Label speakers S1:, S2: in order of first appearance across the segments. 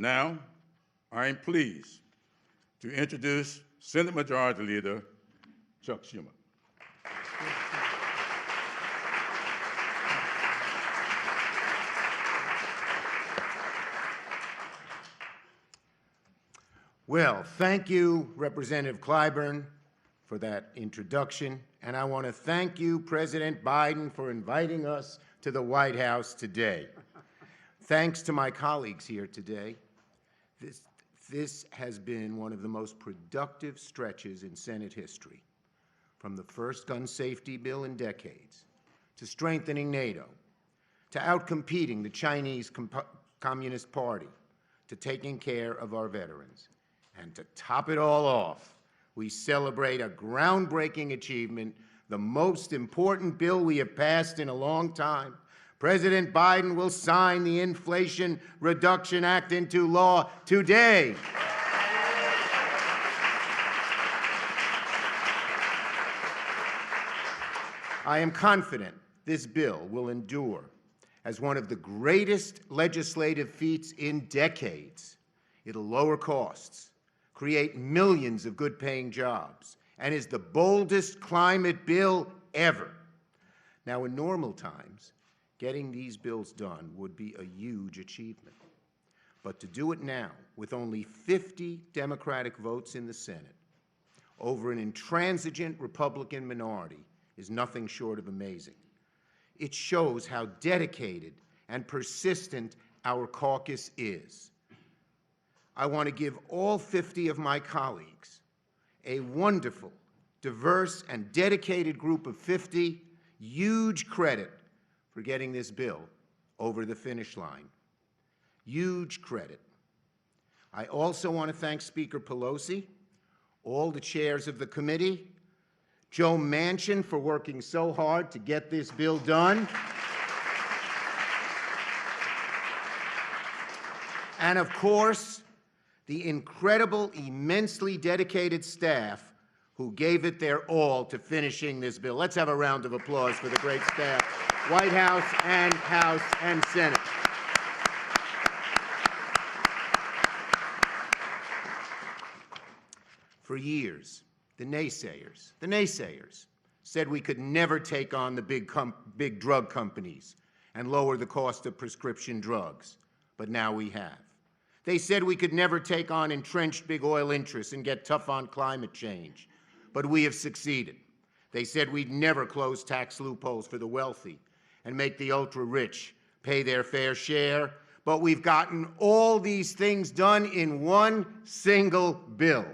S1: Now, I am pleased to introduce Senate Majority Leader Chuck Schumer.
S2: Well, thank you, Representative Clyburn, for that introduction, and I want to thank you, President Biden, for inviting us to the White House today. Thanks to my colleagues here today, this has been one of the most productive stretches in Senate history, from the first gun safety bill in decades, to strengthening NATO, to outcompeting the Chinese Communist Party, to taking care of our veterans. And to top it all off, we celebrate a groundbreaking achievement, the most important bill we have passed in a long time. President Biden will sign the Inflation Reduction Act into law today. I am confident this bill will endure as one of the greatest legislative feats in decades. It'll lower costs, create millions of good-paying jobs, and is the boldest climate bill ever. Now, in normal times, getting these bills done would be a huge achievement. But to do it now, with only 50 Democratic votes in the Senate, over an intransigent Republican minority, is nothing short of amazing. It shows how dedicated and persistent our caucus is. I want to give all 50 of my colleagues, a wonderful, diverse, and dedicated group of 50, huge credit for getting this bill over the finish line. Huge credit. I also want to thank Speaker Pelosi, all the chairs of the committee, Joe Manchin for working so hard to get this bill done, and of course, the incredible, immensely dedicated staff who gave it their all to finishing this bill. Let's have a round of applause for the great staff, White House and Senate. For years, the naysayers said we could never take on the big drug companies and lower the cost of prescription drugs, but now we have. They said we could never take on entrenched big oil interests and get tough on climate change, but we have succeeded. They said we'd never close tax loopholes for the wealthy and make the ultra-rich pay their fair share, but we've gotten all these things done in one single bill.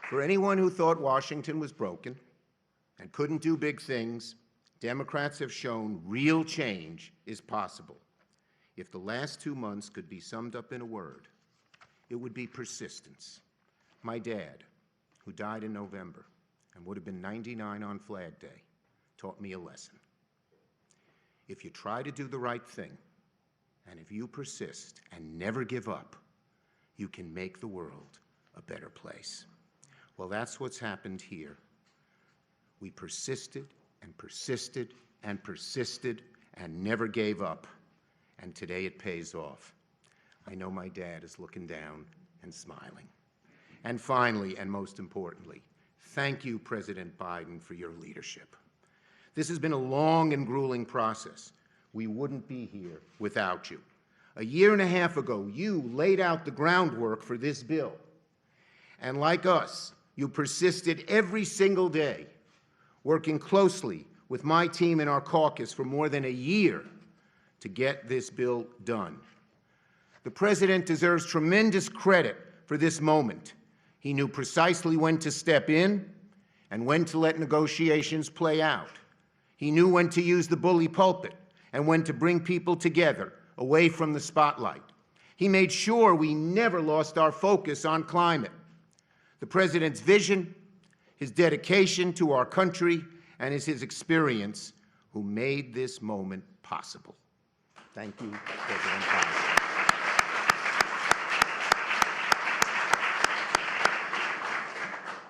S2: For anyone who thought Washington was broken and couldn't do big things, Democrats have shown real change is possible. If the last 2 months could be summed up in a word, it would be persistence. My dad, who died in November and would have been 99 on Flag Day, taught me a lesson. If you try to do the right thing, and if you persist and never give up, you can make the world a better place. Well, that's what's happened here. We persisted and persisted and persisted and never gave up. And today it pays off. I know my dad is looking down and smiling. And finally, and most importantly, thank you, President Biden, for your leadership. This has been a long and grueling process. We wouldn't be here without you. A year and a half ago, you laid out the groundwork for this bill. And like us, you persisted every single day, working closely with my team in our caucus for more than a year to get this bill done. The President deserves tremendous credit for this moment. He knew precisely when to step in and when to let negotiations play out. He knew when to use the bully pulpit and when to bring people together away from the spotlight. He made sure we never lost our focus on climate. The President's vision, his dedication to our country, and his experience who made this moment possible. Thank you, President Biden.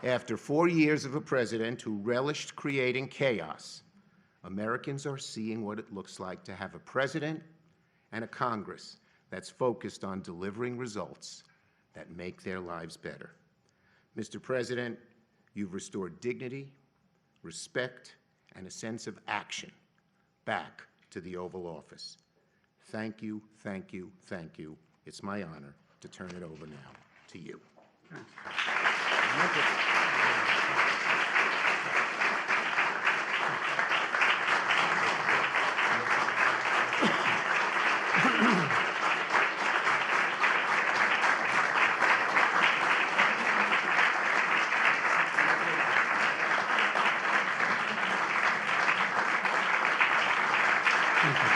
S2: After 4 years of a president who relished creating chaos, Americans are seeing what it looks like to have a president and a Congress that's focused on delivering results that make their lives better. Mr. President, you've restored dignity, respect, and a sense of action back to the Oval Office. Thank you, thank you, thank you. It's my honor to turn it over now to you.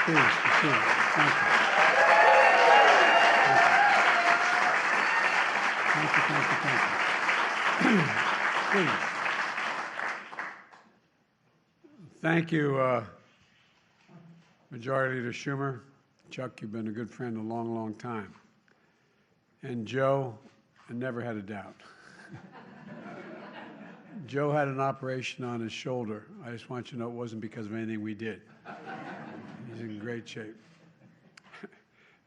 S3: Please, proceed. Thank you. Please. Thank you, Majority Leader Schumer. Chuck, you've been a good friend a long, long time. And Joe, I never had a doubt. Joe had an operation on his shoulder. I just want you to know it wasn't because of anything we did. He's in great shape.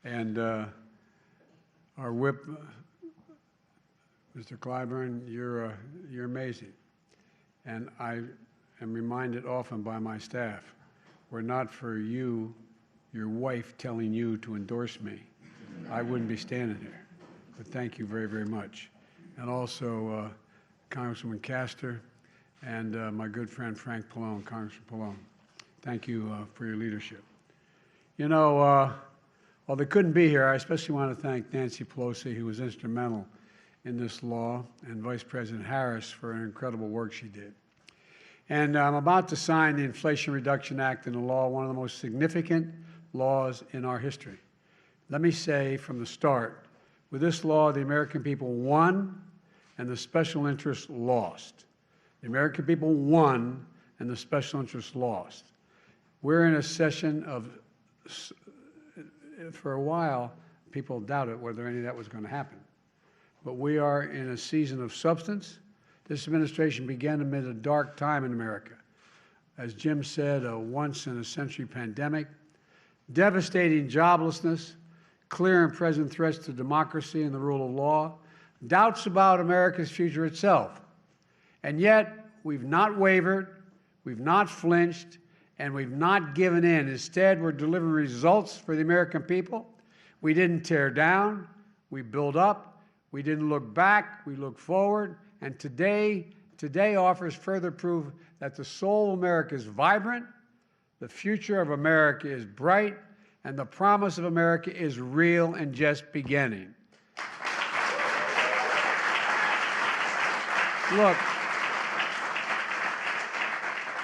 S3: And our whip, Mr. Clyburn, you're amazing. And I am reminded often by my staff, were not for you, your wife telling you to endorse me, I wouldn't be standing here. But thank you very, very much. And also Congresswoman Castor and my good friend Frank Pallone, Congressman Pallone. Thank you for your leadership. You know, while they couldn't be here, I especially want to thank Nancy Pelosi, who was instrumental in this law, and Vice President Harris for an incredible work she did. And I'm about to sign the Inflation Reduction Act into law, one of the most significant laws in our history. Let me say from the start, with this law, the American people won and the special interests lost. The American people won and the special interests lost. We're in a session of, for a while, people doubted whether any of that was going to happen. But we are in a season of substance. This administration began amid a dark time in America. As Jim said, a once-in-a-century pandemic, devastating joblessness, clear and present threats to democracy and the rule of law, doubts about America's future itself. And yet, we've not wavered, we've not flinched, and we've not given in. Instead, we're delivering results for the American people. We didn't tear down, we built up. We didn't look back, we looked forward. And today offers further proof that the soul of America is vibrant, the future of America is bright, and the promise of America is real and just beginning. Look,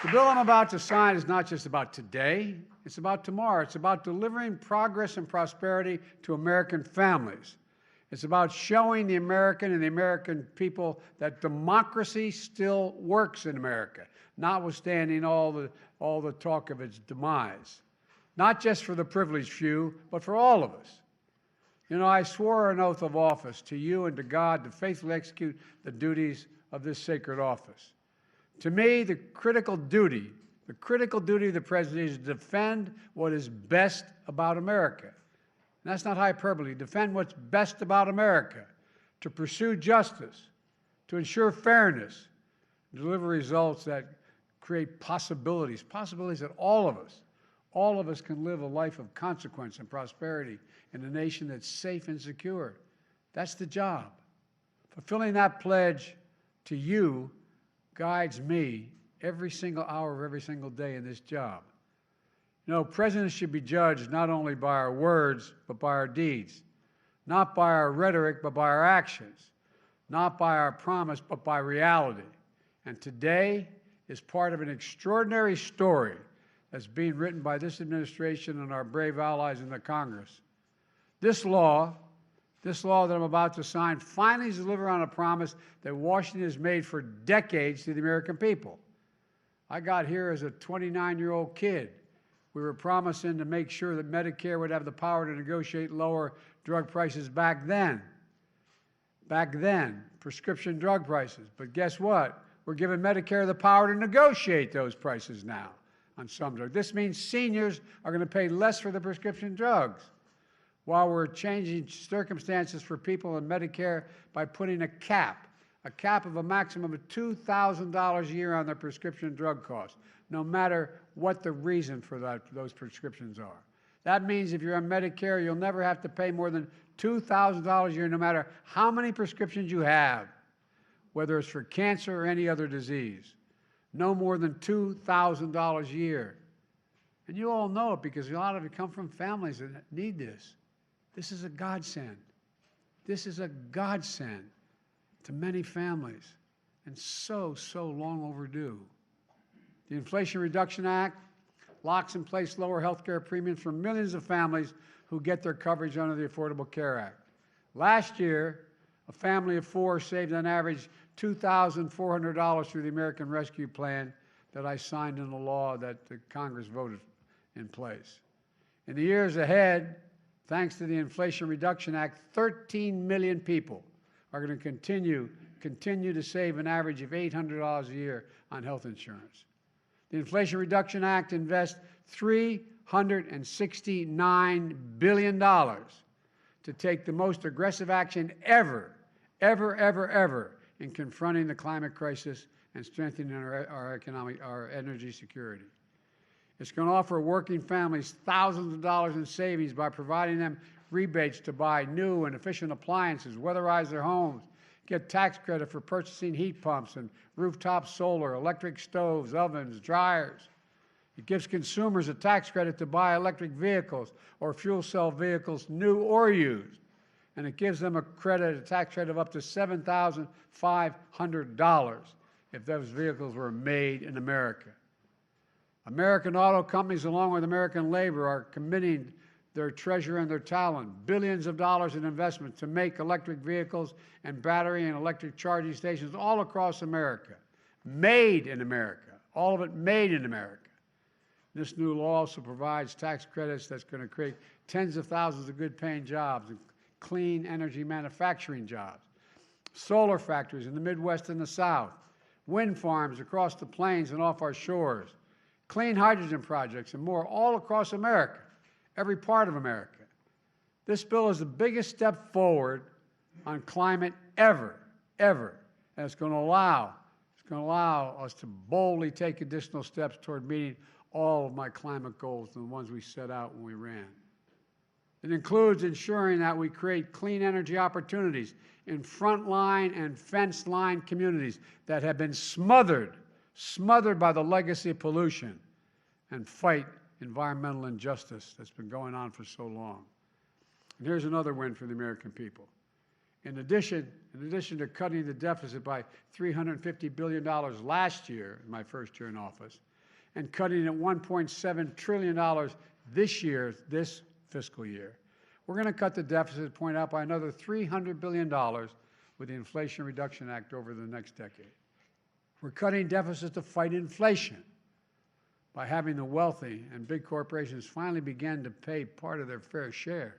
S3: the bill I'm about to sign is not just about today, it's about tomorrow. It's about delivering progress and prosperity to American families. It's about showing the American and the American people that democracy still works in America, notwithstanding all the talk of its demise. Not just for the privileged few, but for all of us. You know, I swore an oath of office to you and to God to faithfully execute the duties of this sacred office. To me, the critical duty of the President is to defend what is best about America. And that's not hyperbole. Defend what's best about America, to pursue justice, to ensure fairness, deliver results that create possibilities that all of us can live a life of consequence and prosperity in a nation that's safe and secure. That's the job. Fulfilling that pledge to you guides me every single hour of every single day in this job. You know, presidents should be judged not only by our words, but by our deeds. Not by our rhetoric, but by our actions. Not by our promise, but by reality. And today is part of an extraordinary story that's being written by this administration and our brave allies in the Congress. This law that I'm about to sign finally is delivering on a promise that Washington has made for decades to the American people. I got here as a 29-year-old kid. We were promising to make sure that Medicare would have the power to negotiate lower drug prices back then. Prescription drug prices. But guess what? We're giving Medicare the power to negotiate those prices now. on some drugs. This means seniors are going to pay less for the prescription drugs, while we're changing circumstances for people in Medicare by putting a cap of a maximum of $2,000 a year on their prescription drug costs, no matter what the reason for those prescriptions are. That means if you're on Medicare, you'll never have to pay more than $2,000 a year, no matter how many prescriptions you have, whether it's for cancer or any other disease. No more than $2,000 a year. And you all know it because a lot of you come from families that need this. This is a godsend. This is a godsend to many families, and so long overdue. The Inflation Reduction Act locks in place lower health care premiums for millions of families who get their coverage under the Affordable Care Act. Last year, a family of 4 saved on average $2,400 through the American Rescue Plan that I signed into law that the Congress voted in place. In the years ahead, thanks to the Inflation Reduction Act, 13 million people are going to continue to save an average of $800 a year on health insurance. The Inflation Reduction Act invests $369 billion to take the most aggressive action ever in confronting the climate crisis and strengthening our energy security. It's going to offer working families thousands of dollars in savings by providing them rebates to buy new and efficient appliances, weatherize their homes, get tax credit for purchasing heat pumps and rooftop solar, electric stoves, ovens, dryers. It gives consumers a tax credit to buy electric vehicles or fuel cell vehicles, new or used. And it gives them a tax credit of up to $7,500 if those vehicles were made in America. American auto companies, along with American labor, are committing their treasure and their talent, billions of dollars in investment to make electric vehicles and battery and electric charging stations all across America. Made in America. All of it made in America. This new law also provides tax credits that's going to create tens of thousands of good-paying jobs and clean energy manufacturing jobs, solar factories in the Midwest and the South, wind farms across the plains and off our shores, clean hydrogen projects, and more all across America, every part of America. This bill is the biggest step forward on climate ever. And it's going to allow us to boldly take additional steps toward meeting all of my climate goals, the ones we set out when we ran. It includes ensuring that we create clean energy opportunities in frontline and fence-line communities that have been smothered by the legacy of pollution, and fight environmental injustice that's been going on for so long. And here's another win for the American people. In addition to cutting the deficit by $350 billion last year, my first year in office, and cutting it $1.7 trillion this fiscal year, we're going to cut the deficit, point out, by another $300 billion with the Inflation Reduction Act over the next decade. We're cutting deficits to fight inflation by having the wealthy and big corporations finally begin to pay part of their fair share.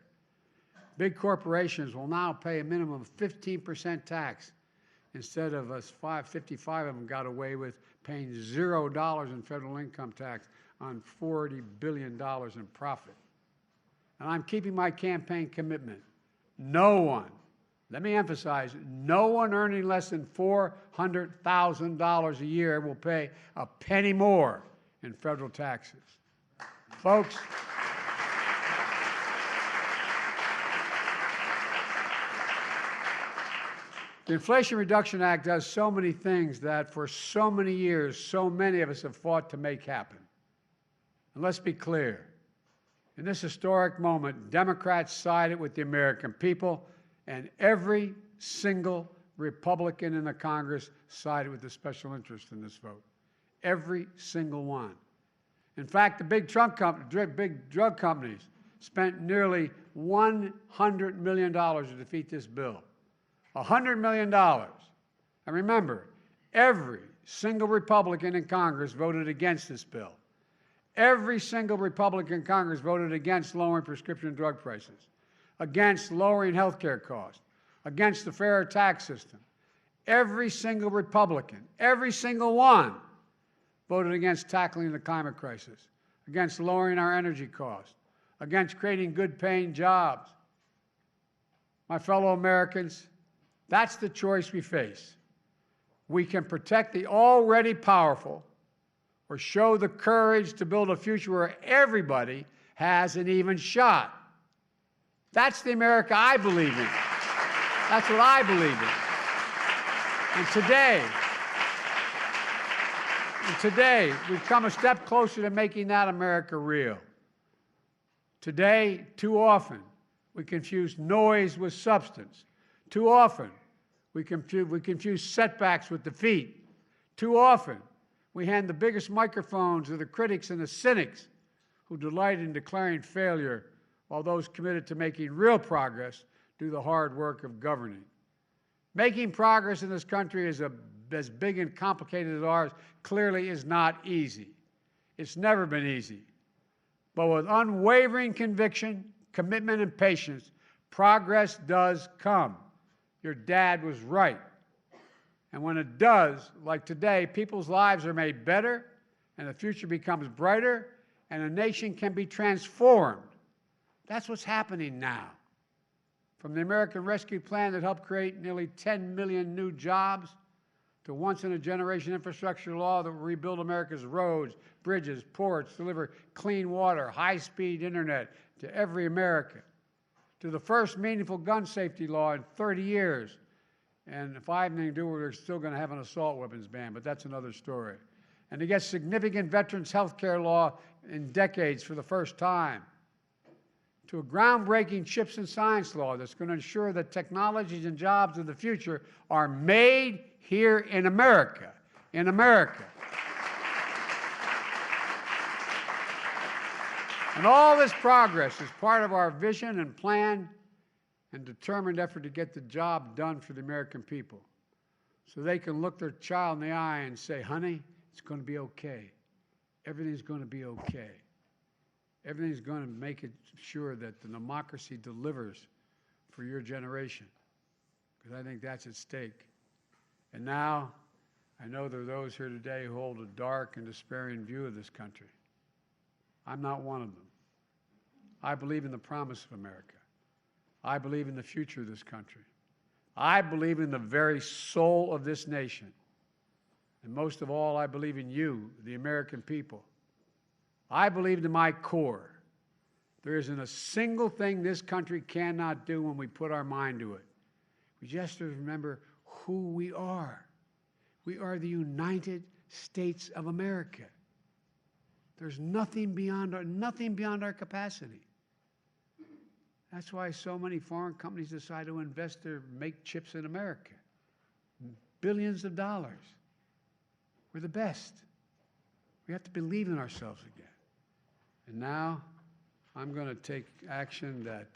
S3: Big corporations will now pay a minimum of 15% tax instead of us 55 of them got away with paying $0 in federal income tax on $40 billion in profit. And I'm keeping my campaign commitment. No one, let me emphasize, no one earning less than $400,000 a year will pay a penny more in federal taxes. Folks, the Inflation Reduction Act does so many things that for so many years, so many of us have fought to make happen. And let's be clear. In this historic moment, Democrats sided with the American people, and every single Republican in the Congress sided with the special interest in this vote. Every single one. In fact, the big drug companies spent nearly $100 million to defeat this bill. $100 million. And remember, every single Republican in Congress voted against this bill. Every single Republican in Congress voted against lowering prescription drug prices, against lowering health care costs, against the fairer tax system. Every single Republican, every single one, voted against tackling the climate crisis, against lowering our energy costs, against creating good-paying jobs. My fellow Americans, that's the choice we face. We can protect the already powerful or show the courage to build a future where everybody has an even shot. That's the America I believe in. That's what I believe in. And today, we've come a step closer to making that America real. Today, too often, we confuse noise with substance. Too often, we confuse setbacks with defeat. Too often, we hand the biggest microphones to the critics and the cynics who delight in declaring failure, while those committed to making real progress do the hard work of governing. Making progress in this country as big and complicated as ours clearly is not easy. It's never been easy. But with unwavering conviction, commitment, and patience, progress does come. Your dad was right. And when it does, like today, people's lives are made better, and the future becomes brighter, and a nation can be transformed. That's what's happening now. From the American Rescue Plan that helped create nearly 10 million new jobs, to once-in-a-generation infrastructure law that will rebuild America's roads, bridges, ports, deliver clean water, high-speed internet to every American, to the first meaningful gun safety law in 30 years. And if I have anything to do with it, we're still going to have an assault weapons ban, but that's another story. And to get significant veterans' health care law in decades for the first time, to a groundbreaking chips and science law that's going to ensure that technologies and jobs of the future are made here in America. In America. And all this progress is part of our vision and plan and determined effort to get the job done for the American people, so they can look their child in the eye and say, honey, it's going to be okay. Everything's going to be okay. Everything's going to make it sure that the democracy delivers for your generation, because I think that's at stake. And now, I know there are those here today who hold a dark and despairing view of this country. I'm not one of them. I believe in the promise of America. I believe in the future of this country. I believe in the very soul of this nation. And most of all, I believe in you, the American people. I believe to my core there isn't a single thing this country cannot do when we put our mind to it. We just have to remember who we are. We are the United States of America. There's nothing beyond our capacity. That's why so many foreign companies decide to invest or make chips in America. Billions of dollars. We're the best. We have to believe in ourselves again. And now, I'm going to take action that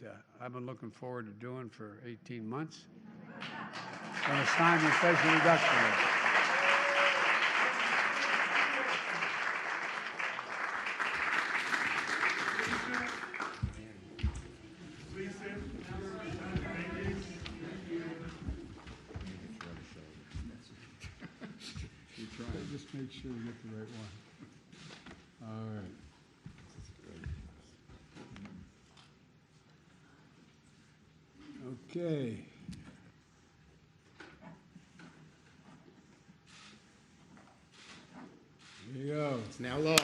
S3: I've been looking forward to doing for 18 months. I'm going to sign the Inflation Reduction Act. Just make sure we get the right one. All right. Okay. Here you go.
S2: It's now law.